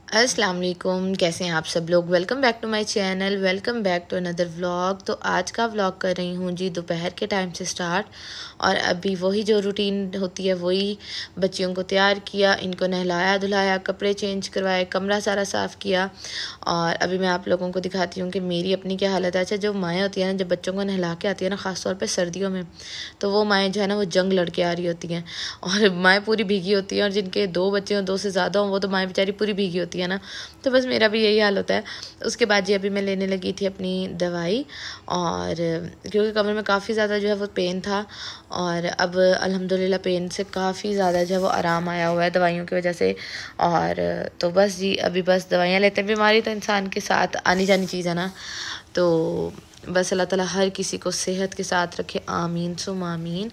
अस्सलाम वालेकुम, कैसे हैं आप सब लोग। Welcome back to my channel, welcome back to another vlog. तो आज का व्लॉग कर रही हूँ जी दोपहर के टाइम से स्टार्ट। और अभी वही जो रूटीन होती है वही, बच्चियों को तैयार किया, इनको नहलाया धुलाया, कपड़े चेंज करवाए, कमरा सारा साफ़ किया। और अभी मैं आप लोगों को दिखाती हूँ कि मेरी अपनी क्या हालत है। अच्छा, जो माएँ होती हैं ना, जब बच्चों को नहला के आती है ना, ख़ास तौर पर सर्दियों में, तो वो माएँ जो है ना वो जंग लड़के आ रही होती हैं और माएँ पूरी भीगी होती हैं। और जिनके 2 बच्चे हों, 2 से ज़्यादा हों, वो तो माएँ बेचारी पूरी भीगी होती है ना। तो बस मेरा भी यही हाल होता है। उसके बाद जी अभी मैं लेने लगी थी अपनी दवाई, और क्योंकि कमर में काफ़ी ज़्यादा जो है वो पेन था, और अब अल्हम्दुलिल्लाह पेन से काफ़ी ज़्यादा जो है वो आराम आया हुआ है दवाइयों की वजह से। और तो बस जी अभी बस दवाइयाँ लेते हैं। बीमारी तो इंसान के साथ आनी जानी चीज़ है ना, तो बस अल्लाह ताला हर किसी को सेहत के साथ रखे, आमीन सुम आमीन।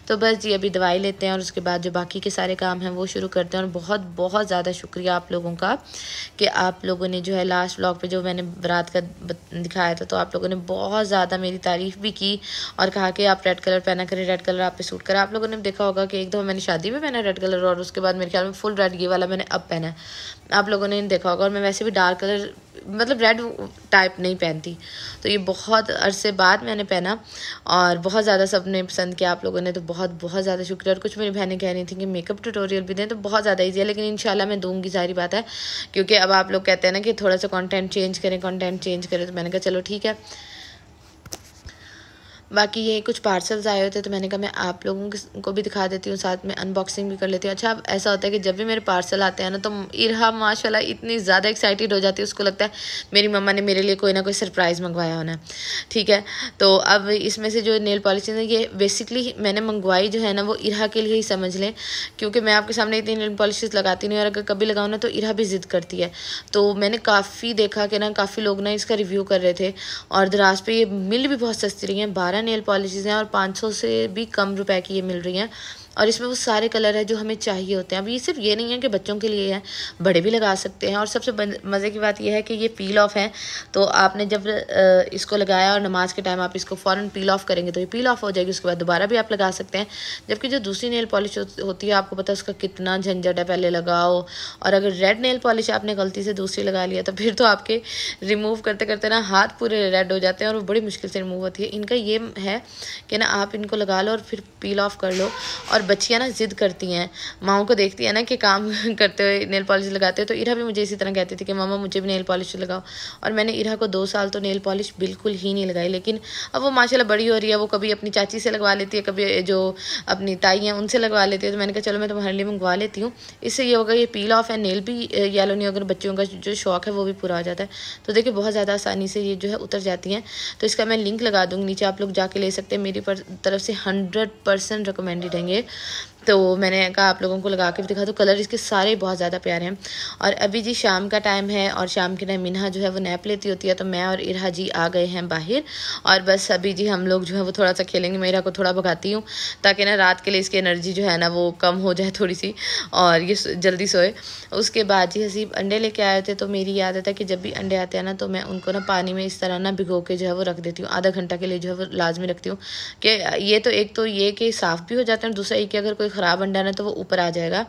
तो बस जी अभी दवाई लेते हैं और उसके बाद जो बाकी के सारे काम हैं वो शुरू करते हैं। और बहुत बहुत ज़्यादा शुक्रिया आप लोगों का कि आप लोगों ने जो है लास्ट व्लॉग पे जो मैंने बारात का दिखाया था, तो आप लोगों ने बहुत ज़्यादा मेरी तारीफ़ भी की और कहा कि आप रेड कलर पहना करें, रेड कलर आप पे सूट करा। आप लोगों ने देखा होगा कि एक दफ़ा मैंने शादी में पहना रेड कलर, और उसके बाद मेरे ख्याल में फुल रेड ये वाला मैंने अब पहना है, आप लोगों ने देखा होगा। और मैं वैसे भी डार्क कलर मतलब रेड टाइप नहीं पहनती, तो ये बहुत अरसे बाद मैंने पहना और बहुत ज़्यादा सबने पसंद किया आप लोगों ने, तो बहुत बहुत ज़्यादा शुक्रिया। और कुछ मेरी बहनें कह रही थी कि मेकअप ट्यूटोरियल भी दें, तो बहुत ज़्यादा ईजी है, लेकिन इंशाल्लाह मैं दूंगी, सारी बात है। क्योंकि अब आप लोग कहते हैं ना कि थोड़ा सा कंटेंट चेंज करें, तो मैंने कहा चलो ठीक है। बाकी ये कुछ पार्सल्स आए होते तो मैंने कहा मैं आप लोगों को भी दिखा देती हूँ, साथ में अनबॉक्सिंग भी कर लेती हूँ। अच्छा, अब ऐसा होता है कि जब भी मेरे पार्सल आते हैं ना, तो इरहा माशाल्लाह इतनी ज़्यादा एक्साइटेड हो जाती है, उसको लगता है मेरी मम्मा ने मेरे लिए कोई ना कोई सरप्राइज़ मंगवाया होना है। ठीक है, तो अब इसमें से जो नेल पॉलिश है ये बेसिकली मैंने मंगवाई जो है ना वो इरहा के लिए ही समझ लें, क्योंकि मैं आपके सामने इतनी नेल पॉलिशेस लगाती नहीं, और अगर कभी लगाऊँ ना तो इरहा भी ज़िद करती है। तो मैंने काफ़ी देखा कि ना काफ़ी लोग ना इसका रिव्यू कर रहे थे, और दराज पे ये मिल भी बहुत सस्ती रही हैं। 12 नेल पॉलिशेस हैं और 500 से भी कम रुपए की ये मिल रही हैं, और इसमें वो सारे कलर है जो हमें चाहिए होते हैं। अब ये सिर्फ ये नहीं है कि बच्चों के लिए है, बड़े भी लगा सकते हैं। और सबसे मज़े की बात यह है कि ये पील ऑफ है, तो आपने जब इसको लगाया और नमाज के टाइम आप इसको फ़ौरन पील ऑफ करेंगे तो ये पील ऑफ हो जाएगी, उसके बाद दोबारा भी आप लगा सकते हैं। जबकि जो दूसरी नेल पॉलिश होती है, आपको पता है उसका कितना झंझट है, पहले लगाओ। और अगर रेड नेल पॉलिश आपने गलती से दूसरी लगा लिया तो फिर तो आपके रिमूव करते करते ना हाथ पूरे रेड हो जाते हैं, और वो बड़ी मुश्किल से रिमूव होती है। इनका ये है कि ना आप इनको लगा लो और फिर पील ऑफ कर लो। और बच्चियां ना जिद करती हैं, माओं को देखती है ना कि काम करते हुए नेल पॉलिश लगाते हो, तो इरा भी मुझे इसी तरह कहती थी कि मामा मुझे भी नेल पॉलिश लगाओ। और मैंने इरा को 2 साल तो नेल पॉलिश बिल्कुल ही नहीं लगाई, लेकिन अब वो माशाल्लाह बड़ी हो रही है, वो कभी अपनी चाची से लगवा लेती है, कभी जो अपनी ताई हैं उनसे लगवा लेती है। तो मैंने कहा चलो मैं तुम्हारे लिए मंगवा लेती हूँ, इससे ये होगा ये पील ऑफ है, नेल भी येलो नहीं होगा, बच्चों का जो शौक है वो भी पूरा हो जाता है। तो देखिए बहुत ज़्यादा आसानी से ये जो है उतर जाती हैं। तो इसका मैं लिंक लगा दूँगी नीचे, आप लोग जाके ले सकते हैं। मेरी तरफ से 100% रिकमेंडेड हैं ये। तो मैंने कहा आप लोगों को लगा के भी दिखा, तो कलर इसके सारे बहुत ज़्यादा प्यारे हैं। और अभी जी शाम का टाइम है, और शाम के टाइम मिन्हा जो है वो नैप लेती होती है, तो मैं और इरहा जी आ गए हैं बाहर। और बस अभी जी हम लोग जो है वो थोड़ा सा खेलेंगे। मैं इरहा को थोड़ा भगाती हूँ ताकि ना रात के लिए इसकी एनर्जी जो है ना वो कम हो जाए थोड़ी सी, और ये जल्दी सोए। उसके बाद जी हसीब अंडे लेके आए थे, तो मेरी आदत है कि जब भी अंडे आते हैं ना, तो मैं उनको ना पानी में इस तरह ना भिगो के जो है वो रख देती हूँ, आधा घंटा के लिए जो है वो लाजमी रखती हूँ। कि ये तो एक तो ये कि साफ़ भी हो जाते हैं, और दूसरा ये कि अगर कोई ख़राब अंडा ना तो वो ऊपर आ जाएगा।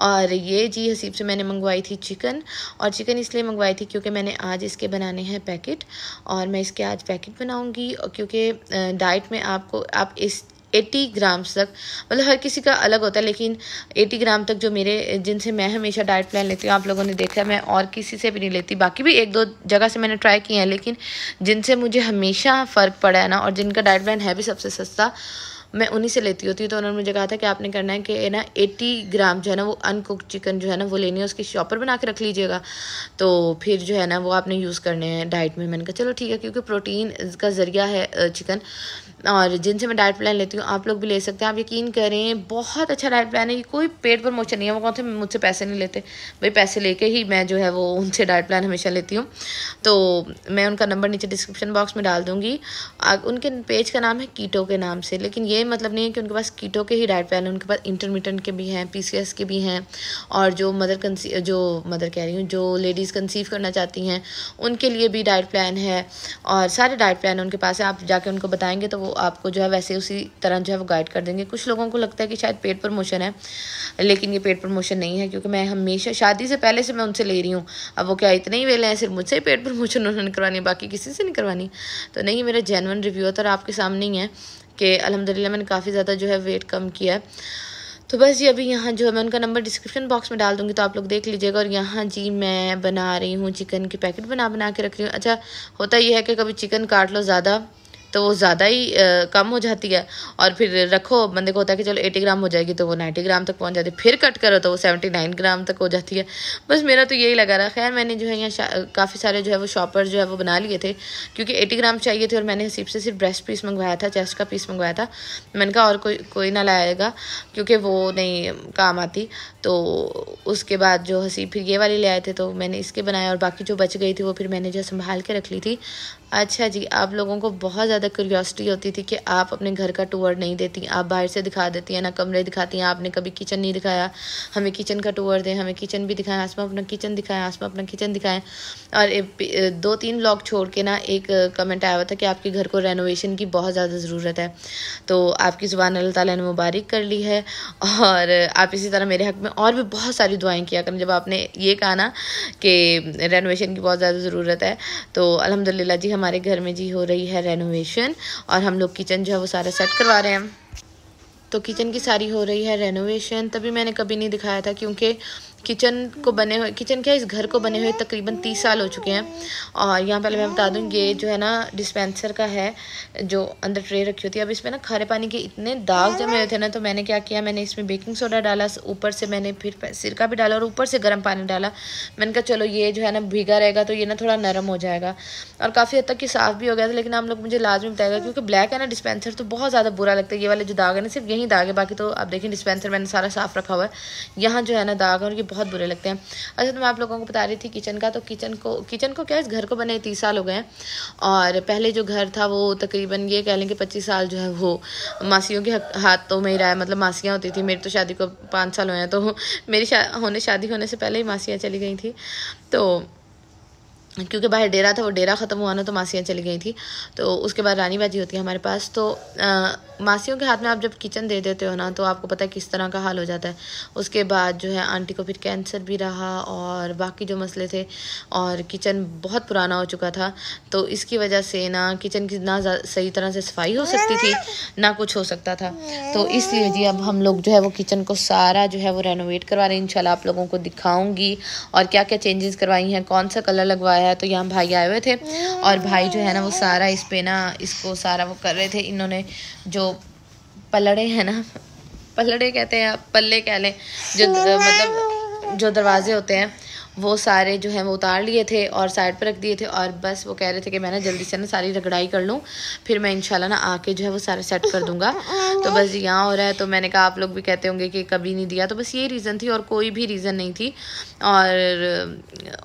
और ये जी हसीब से मैंने मंगवाई थी चिकन, और चिकन इसलिए मंगवाई थी क्योंकि मैंने आज इसके बनाने हैं पैकेट, और मैं इसके आज पैकेट बनाऊंगी। क्योंकि डाइट में आप इस 80 ग्राम्स तक, मतलब हर किसी का अलग होता है, लेकिन 80 ग्राम तक जो मेरे जिनसे मैं हमेशा डाइट प्लान लेती हूँ, आप लोगों ने देखा है मैं और किसी से भी नहीं लेती। बाकी भी 1-2 जगह से मैंने ट्राई किए हैं, लेकिन जिनसे मुझे हमेशा फ़र्क पड़ा है ना, और जिनका डाइट प्लान है भी सबसे सस्ता, मैं उन्हीं से लेती होती हूँ। तो उन्होंने मुझे कहा था कि आपने करना है कि ना 80 ग्राम जो है ना वो अनकुक्ड चिकन जो है ना वो लेनी है, उसकी शॉपर बना के रख लीजिएगा, तो फिर जो है ना वो आपने यूज़ करने हैं डाइट में। मैंने कहा चलो ठीक है, क्योंकि प्रोटीन का ज़रिया है चिकन। और जिनसे मैं डाइट प्लान लेती हूँ आप लोग भी ले सकते हैं। आप यकीन करें बहुत अच्छा डाइट प्लान है, ये कोई पेट पर मोचन नहीं है। वो कौन से मुझसे पैसे नहीं लेते भाई, पैसे लेके ही मैं जो है वो उनसे डाइट प्लान हमेशा लेती हूँ। तो मैं उनका नंबर नीचे डिस्क्रिप्शन बॉक्स में डाल दूँगी। उनके पेज का नाम है कीटो के नाम से, लेकिन ये ये मतलब नहीं है कि उनके पास कीटो के ही डाइट प्लान है, उनके पास इंटरमिटेंट के भी हैं, PCOS के भी हैं, और जो मदर कह रही हूँ जो लेडीज़ कंसीव करना चाहती हैं उनके लिए भी डाइट प्लान है, और सारे डाइट प्लान उनके पास है। आप जाके उनको बताएंगे तो वो आपको जो है वैसे उसी तरह जो है वो गाइड कर देंगे। कुछ लोगों को लगता है कि शायद पेट प्रमोशन है, लेकिन ये पेट प्रमोशन नहीं है, क्योंकि मैं हमेशा शादी से पहले से मैं उनसे ले रही हूँ। अब वो क्या इतने ही वेले हैं सिर्फ मुझसे ही पेट प्रमोशन उन्होंने करवानी, बाकी किसी से नहीं करवानी? तो नहीं, मेरा जेन्युइन रिव्यू है, तो आपके सामने ही है कि अल्हम्दुलिल्लाह मैंने काफ़ी ज़्यादा जो है वेट कम किया है। तो बस ये अभी यहाँ जो है मैं उनका नंबर डिस्क्रिप्शन बॉक्स में डाल दूँगी, तो आप लोग देख लीजिएगा। और यहाँ जी मैं बना रही हूँ चिकन के पैकेट बना के रख रही हूँ। अच्छा, होता ये है कि कभी चिकन काट लो ज़्यादा तो वो ज़्यादा ही कम हो जाती है, और फिर रखो बंदे को होता है कि चलो 80 ग्राम हो जाएगी, तो वो 90 ग्राम तक पहुंच जाती है, फिर कट करो तो वो 79 ग्राम तक हो जाती है। बस मेरा तो यही लगा रहा। खैर मैंने जो है यहाँ काफ़ी सारे जो है वो शॉपर जो है वो बना लिए थे, क्योंकि 80 ग्राम चाहिए थे, और मैंने हसीब से सिर्फ ब्रेस्ट पीस मंगवाया था, चेस्ट का पीस मंगवाया था। मैंने कहा और कोई ना लाएगा क्योंकि वो नहीं काम आती। तो उसके बाद जो हसीब फिर ये वाली ले आए थे, तो मैंने इसके बनाया, और बाकी जो बच गई थी वो फिर मैंने जो संभाल के रख ली थी। अच्छा जी, आप लोगों को बहुत ज़्यादा क्यूरियोसिटी होती थी कि आप अपने घर का टूर नहीं देती, आप बाहर से दिखा देती हैं ना, कमरे दिखाती हैं, आपने कभी किचन नहीं दिखाया। हमें किचन का टूर दें, हमें किचन भी दिखाएं, आसमा अपना किचन दिखाएं, आसमा अपना किचन दिखाएं। और 2-3 व्लॉग छोड़ के ना एक कमेंट आया हुआ था कि आपके घर को रेनोवेशन की बहुत ज़्यादा ज़रूरत है। तो आपकी ज़ुबान अल्लाह ताला ने मुबारक कर ली है, और आप इसी तरह मेरे हक़ में और भी बहुत सारी दुआएं किया करें। जब आपने ये कहा ना कि रेनोवेशन की बहुत ज़्यादा ज़रूरत है, तो अल्हम्दुलिल्लाह जी हमारे घर में जी हो रही है रेनोवेशन, और हम लोग किचन जो है वो सारा सेट करवा रहे हैं। तो किचन की सारी हो रही है रेनोवेशन। तभी मैंने कभी नहीं दिखाया था, क्योंकि किचन क्या इस घर को बने हुए तकरीबन 30 साल हो चुके हैं। और यहाँ पहले मैं बता दूँ, ये जो है ना डिस्पेंसर का है, जो अंदर ट्रे रखी होती है। अब इसमें ना खारे पानी के इतने दाग जमे हुए थे ना, तो मैंने क्या किया, मैंने इसमें बेकिंग सोडा डाला, ऊपर से मैंने फिर सिरका भी डाला, और ऊपर से गर्म पानी डाला। मैंने कहा चलो ये जो है ना भीगा रहेगा तो ये ना थोड़ा नरम हो जाएगा, और काफ़ी हद तक ये साफ़ भी हो गया था। लेकिन आप लोग मुझे लाजमी बताएगा, क्योंकि ब्लैक है ना डिस्पेंसर, तो बहुत ज़्यादा बुरा लगता है। ये वाले जो दाग है ना सिर्फ यही दाग है, बाकी तो आप देखें डिस्पेंसर मैंने सारा साफ़ रखा हुआ है। यहाँ जो है ना दाग है, और ये बहुत बुरे लगते हैं। अच्छा, तो मैं आप लोगों को बता रही थी किचन का। तो किचन को क्या इस घर को बने 30 साल हो गए हैं, और पहले जो घर था वो तकरीबन ये कह लें कि 25 साल जो है वो मासियों के हाथों में ही रहा है। मतलब मासियाँ होती थी, मेरी तो शादी को 5 साल हुए हैं, तो मेरी शादी होने से पहले ही मासियाँ चली गई थी। तो क्योंकि बाहर डेरा था, वो डेरा ख़त्म हुआ ना तो मासियाँ चली गई थी। तो उसके बाद रानी बाजी होती है हमारे पास। तो मासियों के हाथ में आप जब किचन दे देते हो ना, तो आपको पता है किस तरह का हाल हो जाता है। उसके बाद जो है आंटी को फिर कैंसर भी रहा, और बाकी जो मसले थे, और किचन बहुत पुराना हो चुका था। तो इसकी वजह से ना किचन की ना सही तरह से सफाई हो सकती थी, ना कुछ हो सकता था। तो इसलिए जी अब हम लोग जो है वो किचन को सारा जो है वो रेनोवेट करवा रहे हैं। इंशाल्लाह आप लोगों को दिखाऊंगी और क्या क्या चेंजेस करवाई हैं, कौन सा कलर लगवाया है। तो यहाँ भाई आए हुए थे, और भाई जो है ना वो सारा इस पे ना इसको सारा वो कर रहे थे। इन्होंने जो पलड़े हैं ना, पलड़े कहते हैं, पल्ले कह लें, जो मतलब जो दरवाजे होते हैं, वो सारे जो है वो उतार लिए थे और साइड पर रख दिए थे। और बस वो कह रहे थे कि मैं ना जल्दी से ना सारी रगड़ाई कर लूँ, फिर मैं इंशाल्लाह ना आके जो है वो सारे सेट कर दूँगा। तो बस यहाँ हो रहा है। तो मैंने कहा आप लोग भी कहते होंगे कि कभी नहीं दिया, तो बस यही रीज़न थी, और कोई भी रीज़न नहीं थी,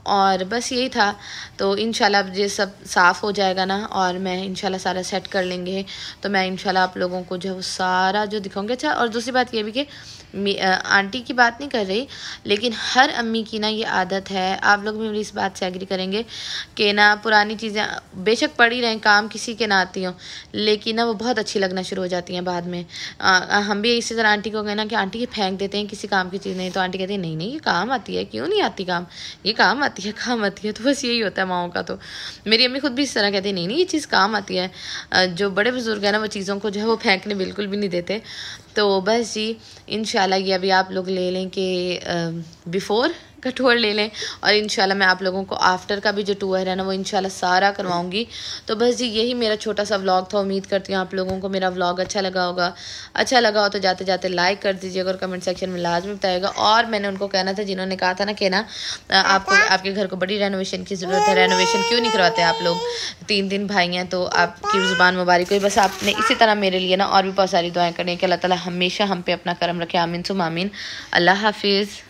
और बस यही था। तो इंशाल्लाह ये सब साफ़ हो जाएगा ना, और मैं इंशाल्लाह सारा सेट कर लेंगे, तो मैं इंशाल्लाह आप लोगों को जो है वो सारा जो दिखाऊंगी। अच्छा, और दूसरी बात ये भी कि आंटी की बात नहीं कर रही, लेकिन हर अम्मी की ना ये आदत है, आप लोग भी मेरी इस बात से एग्री करेंगे कि ना पुरानी चीज़ें बेशक पड़ी रहें, काम किसी के ना आती हों, लेकिन ना वो बहुत अच्छी लगना शुरू हो जाती हैं बाद में। हम भी इसी तरह आंटी को कहना कि आंटी ये फेंक देते हैं, किसी काम की चीज़ नहीं, तो आंटी कहती है नहीं नहीं ये काम आती है, क्यों नहीं आती काम, ये काम आती है, काम आती है। तो बस यही होता है माओं का। तो मेरी अम्मी खुद भी इस तरह कहती है नहीं नहीं ये चीज़ काम आती है। जो बड़े बुजुर्ग हैं ना वो चीज़ों को जो है वो फेंकने बिल्कुल भी नहीं देते। तो बस जी इंशाल्लाह ये अभी आप लोग ले लें कि बिफ़ोर का टूर ले लें, और इंशाल्लाह मैं आप लोगों को आफ्टर का भी जो टूर है ना वो इंशाल्लाह सारा करवाऊंगी। तो बस जी यही मेरा छोटा सा व्लॉग था। उम्मीद करती हूँ आप लोगों को मेरा व्लॉग अच्छा लगा होगा। अच्छा लगा हो तो जाते जाते लाइक कर दीजिएगा, और कमेंट सेक्शन में लाजमी बताइएगा। और मैंने उनको कहना था जिन्होंने कहा था ना कि ना आपको आपके घर को बड़ी रेनोवेशन की ज़रूरत है, रेनोवेशन क्यों नहीं करवाते आप लोग, 3 भाई हैं, तो आपकी ज़ुबान मुबारक हुई। बस आपने इसी तरह मेरे लिए ना और भी बहुत सारी दुआएं करनी है कि अल्लाह ताला हमेशा हम पे अपना करम रखे। आमीन सुम आमीन। अल्लाह हाफिज़।